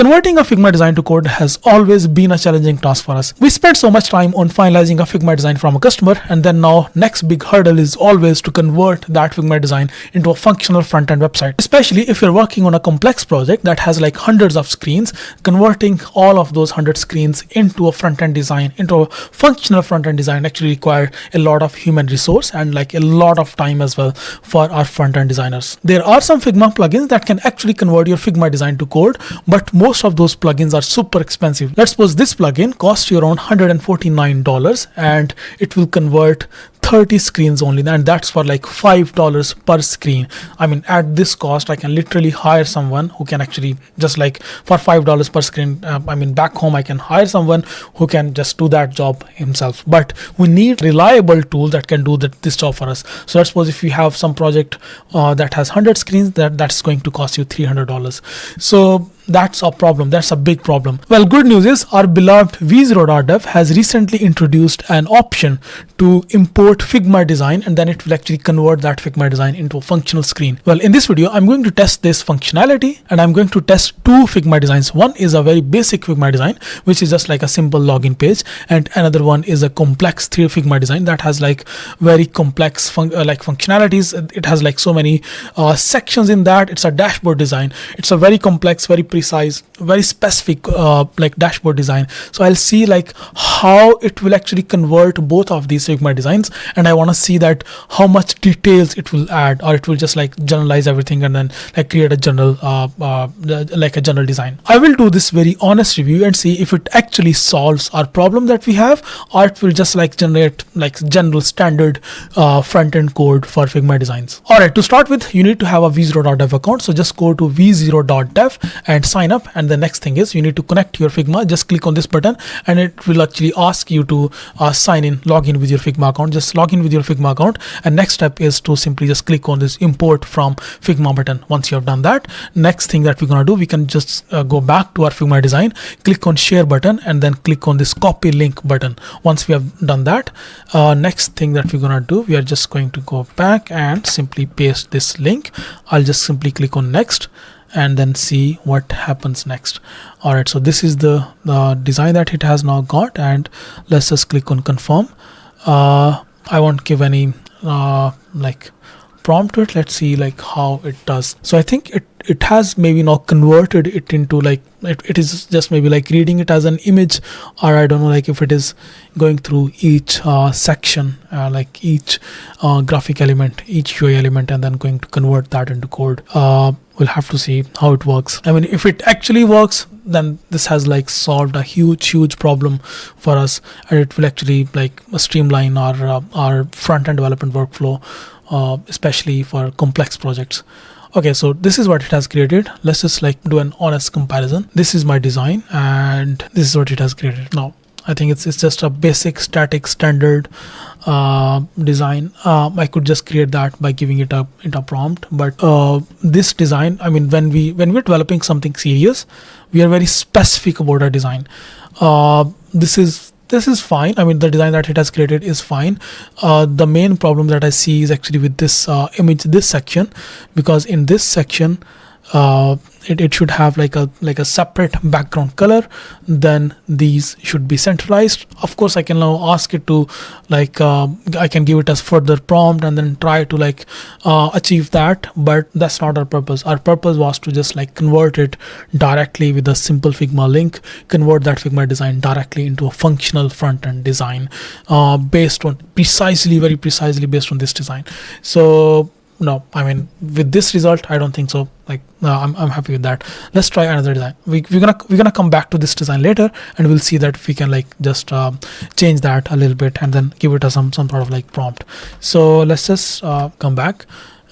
Converting a Figma design to code has always been a challenging task for us. We spent so much time on finalizing a Figma design from a customer, and then now next big hurdle is always to convert that Figma design into a functional front-end website. Especially if you're working on a complex project that has like hundreds of screens, converting all of those 100 screens into a front-end design, into a functional front-end design actually require a lot of human resource and like a lot of time as well for our front-end designers. There are some Figma plugins that can actually convert your Figma design to code, but most of those plugins are super expensive. Let's suppose this plugin costs you around $149 and it will convert 30 screens only, and that's for like $5 per screen. I mean, at this cost I can literally hire someone who can actually just like for $5 per screen, I mean back home I can hire someone who can just do that job himself, but we need reliable tool that can do this job for us. So let's suppose if you have some project that has 100 screens, that's going to cost you $300. So that's a problem. That's a big problem. Well, good news is our beloved V0.dev has recently introduced an option to import Figma design, and then it will actually convert that Figma design into a functional screen. Well, in this video, I'm going to test this functionality, and I'm going to test two Figma designs. One is a very basic Figma design, which is just like a simple login page, and another one is a complex 3D Figma design that has like very complex functionalities. It has like so many sections in that. It's a dashboard design. It's a very complex, very precise, very specific like dashboard design. So I'll see like how it will actually convert both of these Figma designs, and I want to see that how much details it will add, or it will just like generalize everything and then like create a general like a general design. I will do this very honest review and see if it actually solves our problem that we have, or it will just like generate like general standard front-end code for Figma designs. Alright, to start with, you need to have a V0.dev account. So just go to V0.dev and sign up, and the next thing is you need to connect your Figma. Just click on this button and it will actually ask you to sign in, log in with your Figma account. Just log in with your Figma account, and next step is to simply just click on this import from Figma button. Once you have done that, next thing that we're gonna do, we can just go back to our Figma design, click on share button, and then click on this copy link button. Once we have done that, next thing that we're gonna do, we are just going to go back and simply paste this link. I'll just simply click on next and then see what happens next. All right, so this is the design that it has now got, and let's just click on confirm. I won't give any like prompt to it. Let's see like how it does. So I think it has maybe now converted it into like it is just maybe like reading it as an image, or I don't know, like if it is going through each section, like each graphic element, each UI element, and then going to convert that into code. We'll have to see how it works. I mean, if it actually works, then this has like solved a huge problem for us, and it will actually like streamline our front-end development workflow, especially for complex projects. Okay, so this is what it has created. Let's just like do an honest comparison. This is my design, and this is what it has created. Now, I think it's just a basic static standard design. I could just create that by giving it a prompt, but this design, I mean, when we're developing something serious, we are very specific about our design. This is fine. I mean, the design that it has created is fine. The main problem that I see is actually with this image, this section, because in this section it should have like a separate background color. Then these should be centralized. Of course, I can now ask it to like I can give it as further prompt and then try to like achieve that, but that's not our purpose. Our purpose was to just like convert it directly with a simple Figma link, convert that Figma design directly into a functional front-end design based on very precisely based on this design. So no, I mean, with this result, I don't think so. Like, I'm happy with that. Let's try another design. We're gonna come back to this design later, and we'll see that we can like just change that a little bit and then give it a some sort of like prompt. So let's just come back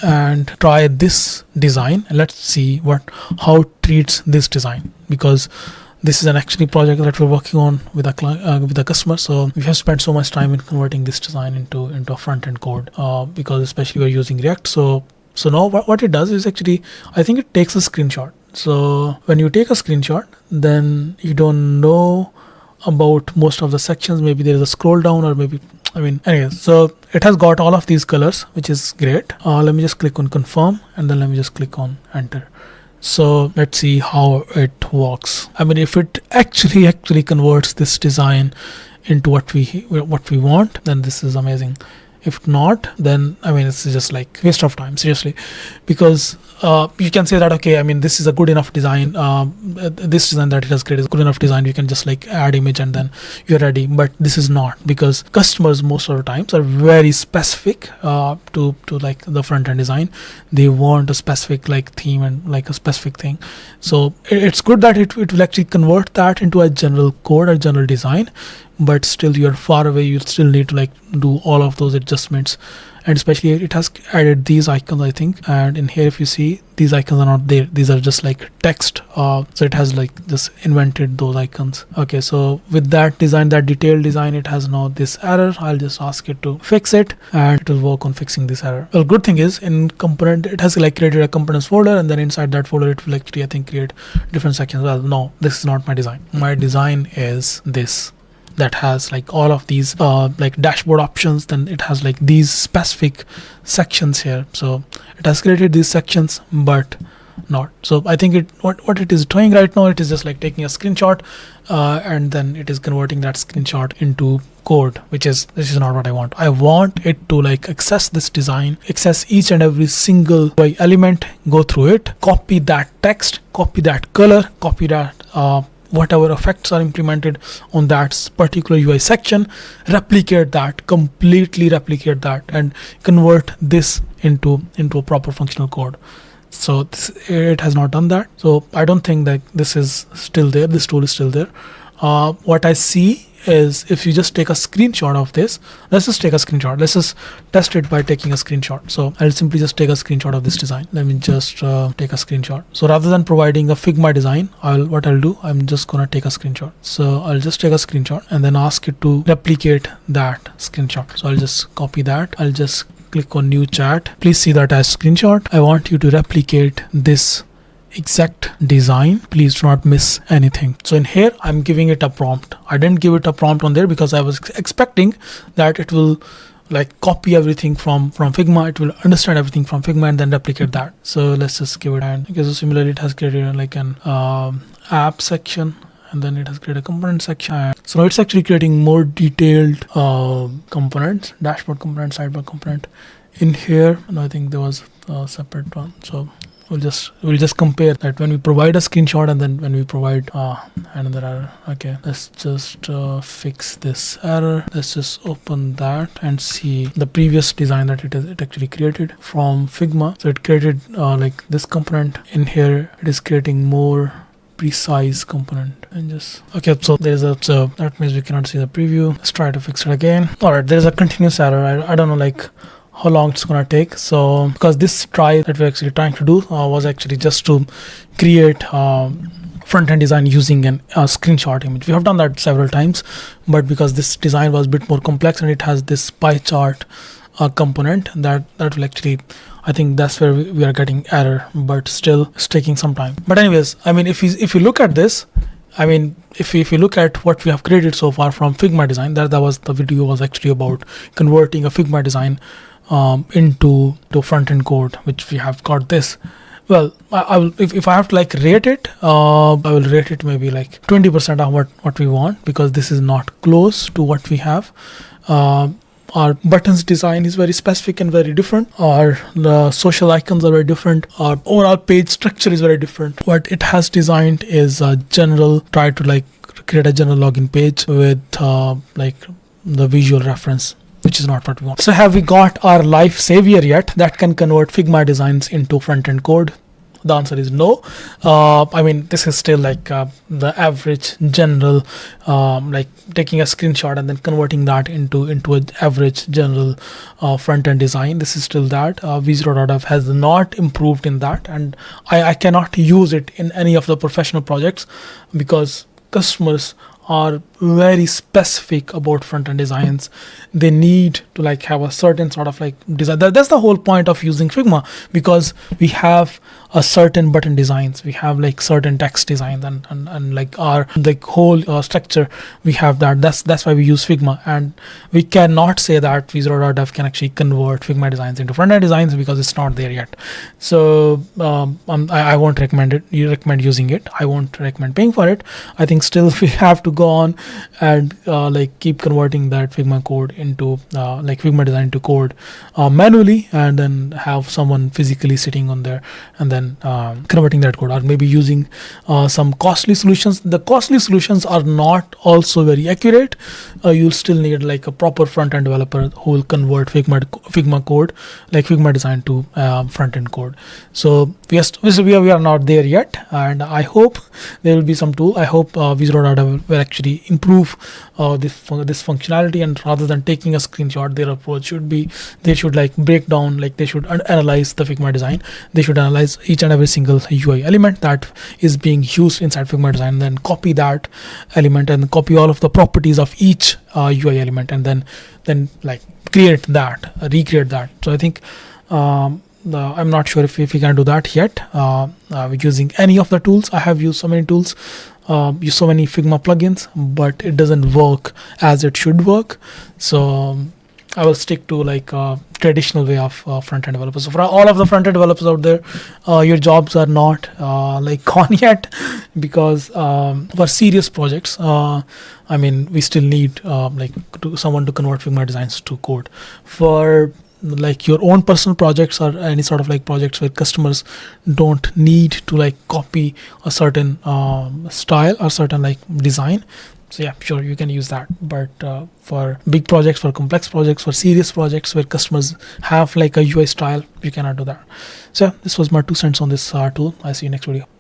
and try this design, and let's see how it treats this design, because this is an actually project that we're working on with a customer. So we have spent so much time in converting this design into a front-end code because especially we're using React. So now what it does is actually, I think it takes a screenshot. So when you take a screenshot, then you don't know about most of the sections. Maybe there is a scroll down, or maybe, I mean, anyways, so it has got all of these colors, which is great. Let me just click on confirm, and then let me just click on enter. So let's see how it works. I mean, if it actually converts this design into what we want, then this is amazing. If not, then I mean, it's just like waste of time, seriously, because you can say that, okay, I mean, this is a good enough design, this design that it has created is good enough design, you can just like add image and then you're ready. But this is not, because customers most of the times are very specific to like the front end design. They want a specific like theme and like a specific thing. So it's good that it will actually convert that into a general code or general design, but still you're far away. You still need to like do all of those adjustments. And especially it has added these icons, I think, and in here if you see, these icons are not there, these are just like text. So it has like just invented those icons. Okay, so with that design, that detailed design, it has now this error. I'll just ask it to fix it and it will work on fixing this error. Well, good thing is in component, it has like created a components folder, and then inside that folder it will actually, I think, create different sections. Well, no, this is not my design. My design is this, that has like all of these like dashboard options. Then it has like these specific sections here. So it has created these sections, but not. So I think what it is doing right now, it is just like taking a screenshot and then it is converting that screenshot into code, this is not what I want. I want it to like access this design, access each and every single UI element, go through it, copy that text, copy that color, copy that whatever effects are implemented on that particular UI section, completely replicate that and convert this into a proper functional code. So it has not done that. So I don't think that this is still there, this tool is still there. What I see is, if you just take a screenshot of this, let's just take a screenshot. Let's just test it by taking a screenshot. So I'll simply just take a screenshot of this design. Let me just take a screenshot. So rather than providing a Figma design, what I'll do, I'm just gonna take a screenshot. So I'll just take a screenshot and then ask it to replicate that screenshot. So I'll just copy that. I'll just click on new chat. Please see that as screenshot. I want you to replicate this exact design. Please do not miss anything. So in here, I'm giving it a prompt. I didn't give it a prompt on there because I was expecting that it will like copy everything from Figma. It will understand everything from Figma and then replicate that. So let's just give it. And okay, so similarly, it has created like an app section, and then it has created a component section. So now it's actually creating more detailed components, dashboard component, sidebar component in here. And I think there was a separate one. So we'll just compare that when we provide a screenshot and then when we provide another error. Okay, let's just fix this error. Let's just open that and see the previous design that it actually created from Figma. So it created like this component. In here it is creating more precise component. And just okay, so there's so that means we cannot see the preview. Let's try to fix it again. All right, there's a continuous error. I don't know like how long it's gonna take. So because this try that we're actually trying to do was actually just to create front-end design using a screenshot image. We have done that several times, but because this design was a bit more complex and it has this pie chart component, that will actually, I think that's where we are getting error, but still it's taking some time. But anyways, I mean, if you look at this, I mean, if you look at what we have created so far from Figma design, that was the video was actually about converting a Figma design into front-end code, which we have got this. Well, I will, if I have to like rate it, I will rate it maybe like 20% of what we want, because this is not close to what we have. Our buttons design is very specific and very different. The social icons are very different. Our overall page structure is very different. What it has designed is a general, try to like create a general login page with like the visual reference, which is not what we want. So have we got our life savior yet that can convert Figma designs into front-end code? The answer is no. I mean, this is still like the average general, like taking a screenshot and then converting that into an average general front-end design. This is still that. V0.dev has not improved in that, and I cannot use it in any of the professional projects because customers are very specific about front-end designs. They need to like have a certain sort of like design. That's the whole point of using Figma, because we have a certain button designs, we have like certain text designs, and like our like whole structure, we have that. That's why we use Figma, and we cannot say that V0.dev can actually convert Figma designs into front-end designs because it's not there yet. So I won't recommend it. You recommend using it. I won't recommend paying for it. I think still we have to go on and like keep converting that Figma code into like Figma design into code manually, and then have someone physically sitting on there and then converting that code, or maybe using some costly solutions. The costly solutions are not also very accurate. You'll still need like a proper front-end developer who will convert Figma code, like Figma design to front-end code. So we are not there yet, and I hope there will be some tool. I hope V0.dev will actually improve this functionality, and rather than taking a screenshot, their approach should be they should like break down, like they should analyze the Figma design. They should analyze each and every single UI element that is being used inside Figma design, then copy that element and copy all of the properties of each UI element, and then like recreate that. So I think I'm not sure if we can do that yet using any of the tools. I have used so many tools, use so many Figma plugins, but it doesn't work as it should work. So I will stick to like a traditional way of front-end developers. So for all of the front-end developers out there, your jobs are not like gone yet, because for serious projects, I mean, we still need like someone to convert Figma designs to code. For like your own personal projects or any sort of like projects where customers don't need to like copy a certain style or certain like design, so yeah, sure, you can use that. But for big projects, for complex projects, for serious projects where customers have like a UI style, you cannot do that. So this was my 2 cents on this tool. I'll see you next video.